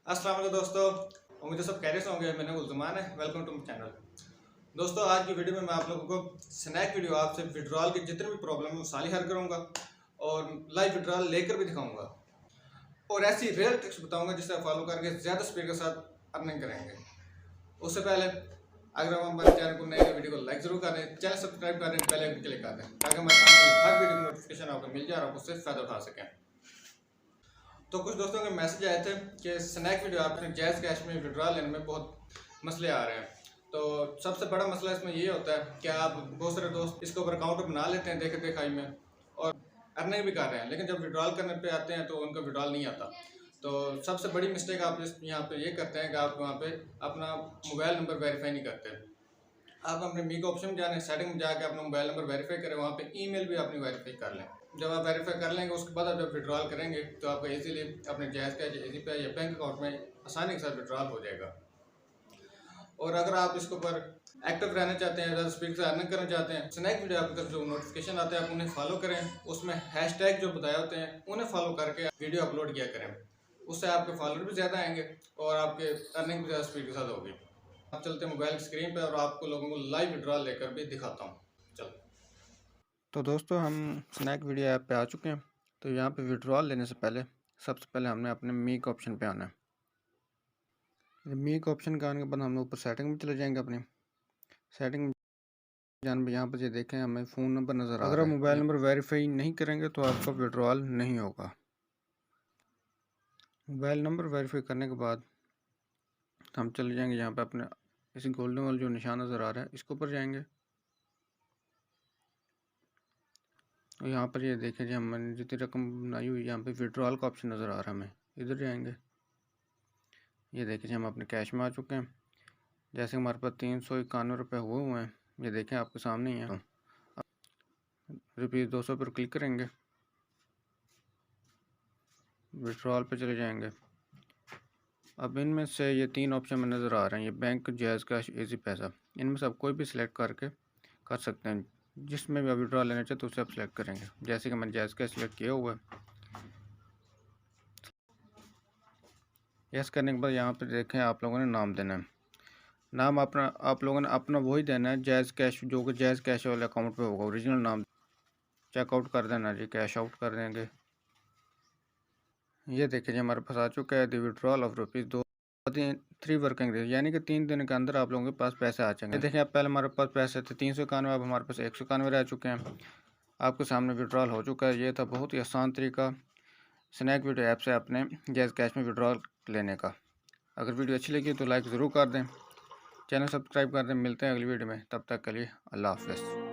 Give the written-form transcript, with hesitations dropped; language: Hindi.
अस्सलाम वालेकुम दोस्तों, उम्मीद है सब कैसे होंगे। मेरा नाम उज़मान है। Welcome to my channel. दोस्तों, आज की वीडियो में मैं आप लोगों को स्नैक वीडियो आपसे विड्रॉल की जितनी भी प्रॉब्लम है वो सारी हल करूँगा और लाइव विड्रॉल लेकर भी दिखाऊँगा और ऐसी रियल ट्रिक्स बताऊँगा जिससे आप फॉलो करके ज़्यादा स्पीड के साथ अर्निंग करेंगे। उससे पहले अगर आप हमारे चैनल को नए वीडियो को लाइक ज़रूर करें, चैनल सब्सक्राइब करें, बेल आइकन क्लिक कर दें ताकि हमारे हर वीडियो की नोटिफिकेशन आपको मिल जाए और आप उससे फ़ायदा उठा सकें। तो कुछ दोस्तों के मैसेज आए थे कि स्नैक वीडियो आपने जायज़ कैश में विड्रॉल लेने में बहुत मसले आ रहे हैं। तो सबसे बड़ा मसला इसमें ये होता है कि आप बहुत सारे दोस्त इसके ऊपर अकाउंट बना लेते हैं देखे दिखाई में और अर्निंग भी कर रहे हैं, लेकिन जब विड्रॉल करने पे आते हैं तो उनका विड्रॉल नहीं आता। तो सबसे बड़ी मिस्टेक आप यहाँ पे ये करते हैं कि आप वहाँ पे अपना मोबाइल नंबर वेरीफाई नहीं करते। आप अपने मी का ऑप्शन जाने, सेटिंग में जाके अपना मोबाइल नंबर वेरीफाई करें, वहाँ पे ईमेल भी अपनी वेरीफाई कर लें। जब आप वेरीफाई कर लेंगे उसके बाद आप जब विड्रॉल करेंगे तो आपका इजीली अपने जायज़ कैश, इजी पे या बैंक अकाउंट में आसानी के साथ विड्रॉल हो जाएगा। और अगर आप इसके ऊपर एक्टिव रहना चाहते हैं, ज़्यादा स्पीड से अर्निंग करना चाहते हैं, स्नैक वीडियो आपकी तरफ जो नोटिफिकेशन आते हैं आप उन्हें फॉलो करें। उसमें हैशटैग जो बताए होते हैं उन्हें फॉलो करके वीडियो अपलोड किया करें। उससे आपके फॉलोअर भी ज़्यादा आएंगे और आपके अर्निंग भी ज़्यादा स्पीड के साथ होगी। आप चलते हैं मोबाइल की स्क्रीन पे और आपको लोगों को लाइव विड्रॉल लेकर भी दिखाता हूँ। चलो, तो दोस्तों हम स्नैक वीडियो ऐप पे आ चुके हैं। तो यहाँ पे विड्रॉल लेने से पहले सबसे पहले हमने अपने मी के ऑप्शन पे आना है। मी के ऑप्शन के आने के बाद हम ऊपर सेटिंग में चले जाएंगे। अपनी सेटिंग में जाने पर यहाँ पर ये देखें हमें फ़ोन नंबर नज़र आ रहा है। अगर आप मोबाइल नंबर वेरीफाई नहीं करेंगे तो आपका विड्रॉल नहीं होगा। मोबाइल नंबर वेरीफाई करने के बाद हम चले जाएंगे यहाँ पर अपने इस गोल्डन वाला जो निशान नज़र आ रहा है इसके ऊपर जाएंगे। और यहाँ पर ये देखें जी हमने जितनी रकम बनाई हुई यहाँ पे विड्रॉल का ऑप्शन नज़र आ रहा है। हमें इधर जाएंगे, ये देखें जी हम अपने कैश में आ चुके हैं। जैसे हमारे पास 391 रुपये हुए हैं, ये देखें आपके सामने ही है। तो ₹200 पर क्लिक करेंगे, विड्रॉल पे चले जाएंगे। अब इनमें से ये 3 ऑप्शन में नज़र आ रहे हैं, ये बैंक, जायज़ कैश, इजी पैसा। इनमें से आप कोई भी सिलेक्ट करके कर सकते हैं। जिसमें भी आप विड्रॉल लेना चाहते हैं उसे आप सिलेक्ट करेंगे। जैसे कि मैंने जायज़ कैश सिलेक्ट किया हुआ है। यस करने के बाद यहाँ पर देखें आप लोगों ने नाम देना है। नाम अपना आप लोगों ने अपना वही देना है जायज़ कैश, जो कि जायज़ कैश वाले अकाउंट पे होगा। ओरिजिनल नाम चेकआउट कर देना जी, कैश आउट कर देंगे। ये देखिए जी हमारे पास आ चुका है the withdrawal of ₹2 3 working days, यानी कि 3 दिन के अंदर आप लोगों के पास पैसे आ जाएंगे। देखिए आप पहले हमारे पास पैसे थे 391, अब हमारे पास 191 रह चुके हैं। आपके सामने विड्रॉल हो चुका है। ये था बहुत ही आसान तरीका स्नैक वीडियो ऐप से अपने जायज़ कैश में विड्रॉल लेने का। अगर वीडियो अच्छी लगी तो लाइक ज़रूर कर दें, चैनल सब्सक्राइब कर दें। मिलते हैं अगली वीडियो में, तब तक के लिए अल्लाह हाफ़िज़।